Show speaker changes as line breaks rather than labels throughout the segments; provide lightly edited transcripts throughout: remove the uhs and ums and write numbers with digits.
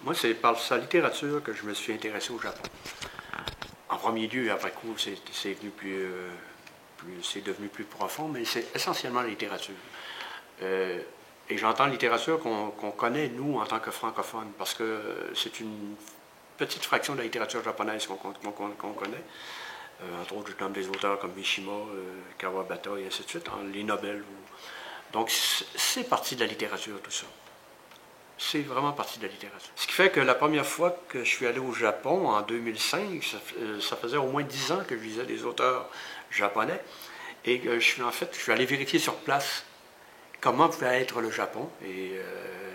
Moi, c'est par sa littérature que je me suis intéressé au Japon. En premier lieu, après coup, c'est venu c'est devenu plus profond, mais c'est essentiellement la littérature. Euh, et j'entends littérature qu'on connaît, nous, en tant que francophones, parce que c'est une petite fraction de la littérature japonaise qu'on connaît. Entre autres, je nomme des auteurs comme Mishima, Kawabata et ainsi de suite, hein, les Nobel. Donc, c'est partie de la littérature, tout ça. C'est vraiment partie de la littérature. Ce qui fait que la première fois que je suis allé au Japon, en 2005, ça faisait au moins 10 ans que je lisais des auteurs japonais. Et en fait, je suis allé vérifier sur place comment pouvait être le Japon. Et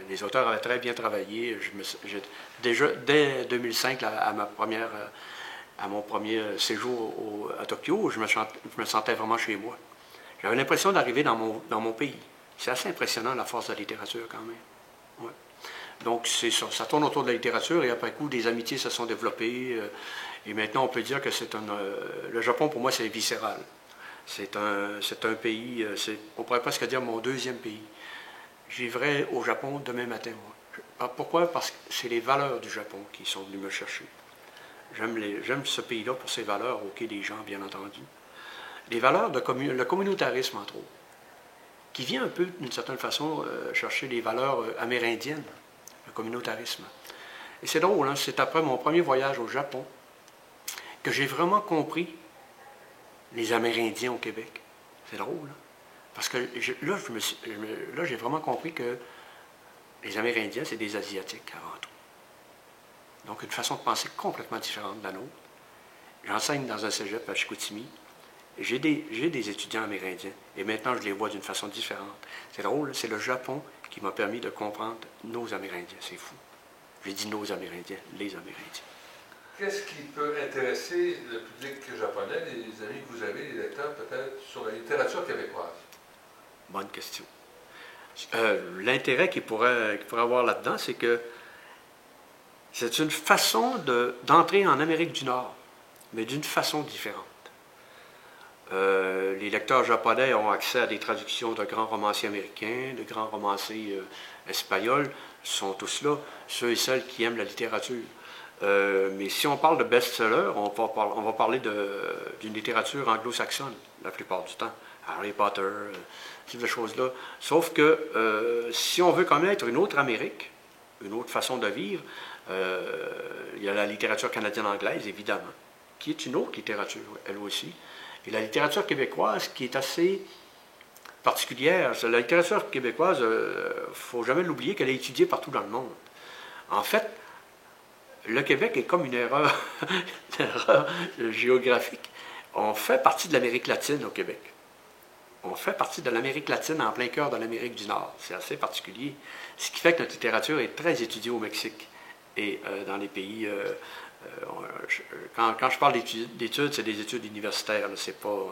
les auteurs avaient très bien travaillé. Déjà, dès 2005, à mon premier séjour à Tokyo, je me sentais vraiment chez moi. J'avais l'impression d'arriver dans mon pays. C'est assez impressionnant, la force de la littérature, quand même. Ouais. Donc, c'est ça tourne autour de la littérature et après coup, des amitiés se sont développées. Et maintenant, on peut dire que le Japon, pour moi, c'est viscéral. C'est un pays, on pourrait presque dire mon deuxième pays. J'y vivrai au Japon demain matin, moi. Pourquoi? Parce que c'est les valeurs du Japon qui sont venues me chercher. J'aime ce pays-là pour ses valeurs, OK, des gens, bien entendu. Les valeurs le communautarisme, entre autres, qui vient un peu, d'une certaine façon, chercher les valeurs amérindiennes, le communautarisme. Et c'est drôle, hein, c'est après mon premier voyage au Japon que j'ai vraiment compris les Amérindiens au Québec. C'est drôle, hein? Parce que là, j'ai vraiment compris que les Amérindiens, c'est des Asiatiques avant tout. Donc, une façon de penser complètement différente de la nôtre. J'enseigne dans un cégep à Chicoutimi. J'ai des étudiants amérindiens et maintenant je les vois d'une façon différente. C'est drôle, c'est le Japon qui m'a permis de comprendre nos Amérindiens. C'est fou. J'ai dit nos Amérindiens, les Amérindiens.
Qu'est-ce qui peut intéresser le public japonais, les amis que vous avez, les lecteurs peut-être, sur la littérature québécoise?
Bonne question. L'intérêt qu'il pourrait avoir là-dedans, c'est que c'est une façon d'entrer en Amérique du Nord, mais d'une façon différente. Les lecteurs japonais ont accès à des traductions de grands romanciers américains, de grands romanciers espagnols, sont tous là, ceux et celles qui aiment la littérature. Mais si on parle de best-sellers, on va parler d'une littérature anglo-saxonne, la plupart du temps. Harry Potter, ce type de choses-là. Sauf que si on veut connaître une autre Amérique, une autre façon de vivre, il y a la littérature canadienne-anglaise, évidemment, qui est une autre littérature, elle aussi. Et la littérature québécoise, qui est assez particulière. La littérature québécoise, il ne faut jamais l'oublier qu'elle est étudiée partout dans le monde. En fait, le Québec est comme une erreur, une erreur géographique. On fait partie de l'Amérique latine au Québec. On fait partie de l'Amérique latine en plein cœur de l'Amérique du Nord. C'est assez particulier. Ce qui fait que notre littérature est très étudiée au Mexique et dans les pays... quand je parle d'études, c'est des études universitaires. Là,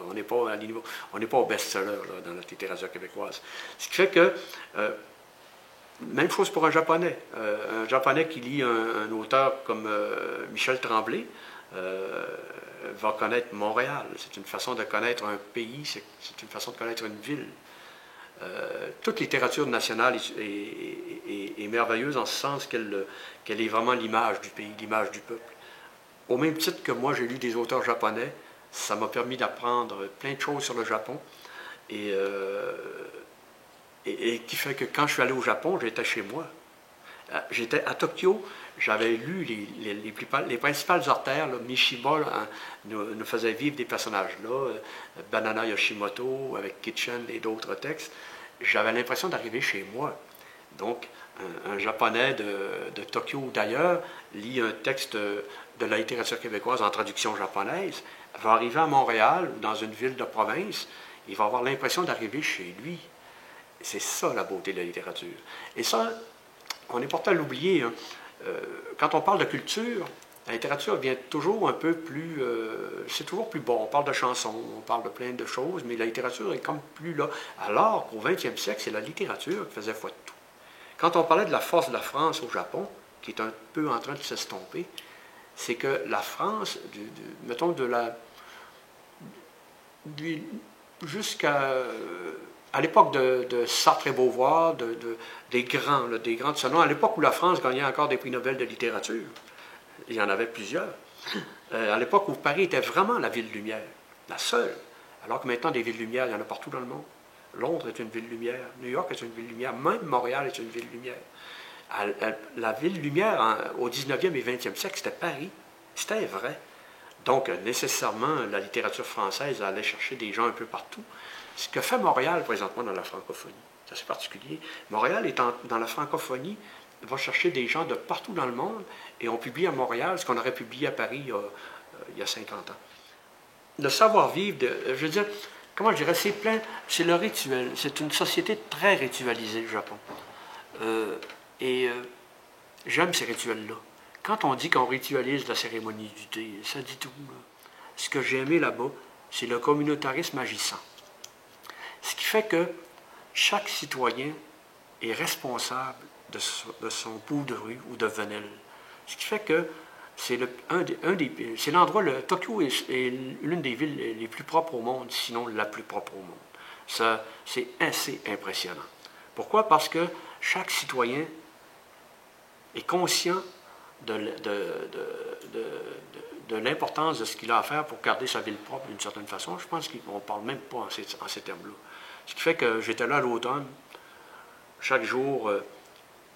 on n'est pas à niveau, on n'est pas au best-seller dans notre littérature québécoise. Ce qui fait que... même chose pour un Japonais. Un Japonais qui lit un auteur comme Michel Tremblay va connaître Montréal. C'est une façon de connaître un pays, c'est une façon de connaître une ville. Toute littérature nationale est merveilleuse en ce sens qu'elle est vraiment l'image du pays, l'image du peuple. Au même titre que moi, j'ai lu des auteurs japonais, ça m'a permis d'apprendre plein de choses sur le Japon. Et qui fait que quand je suis allé au Japon, j'étais chez moi. J'étais à Tokyo, j'avais lu les principales artères. Là, Mishima nous faisait vivre des personnages-là, Banana Yoshimoto avec Kitchen et d'autres textes. J'avais l'impression d'arriver chez moi. Donc, un Japonais de Tokyo ou d'ailleurs lit un texte de la littérature québécoise en traduction japonaise, va arriver à Montréal ou dans une ville de province, il va avoir l'impression d'arriver chez lui. C'est ça la beauté de la littérature. Et ça, on est porté à l'oublier. Hein. Quand on parle de culture, la littérature vient toujours un peu plus... c'est toujours plus bon. On parle de chansons, on parle de plein de choses, mais la littérature est comme plus là. Alors qu'au 20e siècle, c'est la littérature qui faisait foi de tout. Quand on parlait de la force de la France au Japon, qui est un peu en train de s'estomper, c'est que la France, mettons jusqu'à à l'époque de Sartre et Beauvoir, des grands, là, des grands de ce nom, à l'époque où la France gagnait encore des prix Nobel de littérature, il y en avait plusieurs, à l'époque où Paris était vraiment la ville lumière, la seule, alors que maintenant des villes lumières, il y en a partout dans le monde. Londres est une ville lumière, New York est une ville lumière, même Montréal est une ville lumière. La ville lumière au 19e et 20e siècle, c'était Paris. C'était vrai. Donc, nécessairement, la littérature française allait chercher des gens un peu partout. Ce que fait Montréal présentement dans la francophonie, c'est assez particulier. Montréal étant dans la francophonie, va chercher des gens de partout dans le monde et on publie à Montréal ce qu'on aurait publié à Paris il y a 50 ans. Le savoir-vivre, je veux dire, comment je dirais, c'est plein, c'est le rituel. C'est une société très ritualisée, le Japon. J'aime ces rituels-là. Quand on dit qu'on ritualise la cérémonie du thé, ça dit tout. Là. Ce que j'ai aimé là-bas, c'est le communautarisme agissant. Ce qui fait que chaque citoyen est responsable de son bout de rue ou de venelle. Ce qui fait que c'est c'est l'endroit, Tokyo est l'une des villes les plus propres au monde, sinon la plus propre au monde. Ça, c'est assez impressionnant. Pourquoi? Parce que chaque citoyen est conscient de l'importance de ce qu'il a à faire pour garder sa ville propre d'une certaine façon. Je pense qu'on ne parle même pas en ces termes-là. Ce qui fait que j'étais là à l'automne, chaque jour,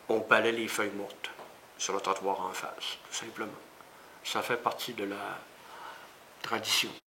on balaie les feuilles mortes sur le trottoir en face, tout simplement. Ça fait partie de la tradition.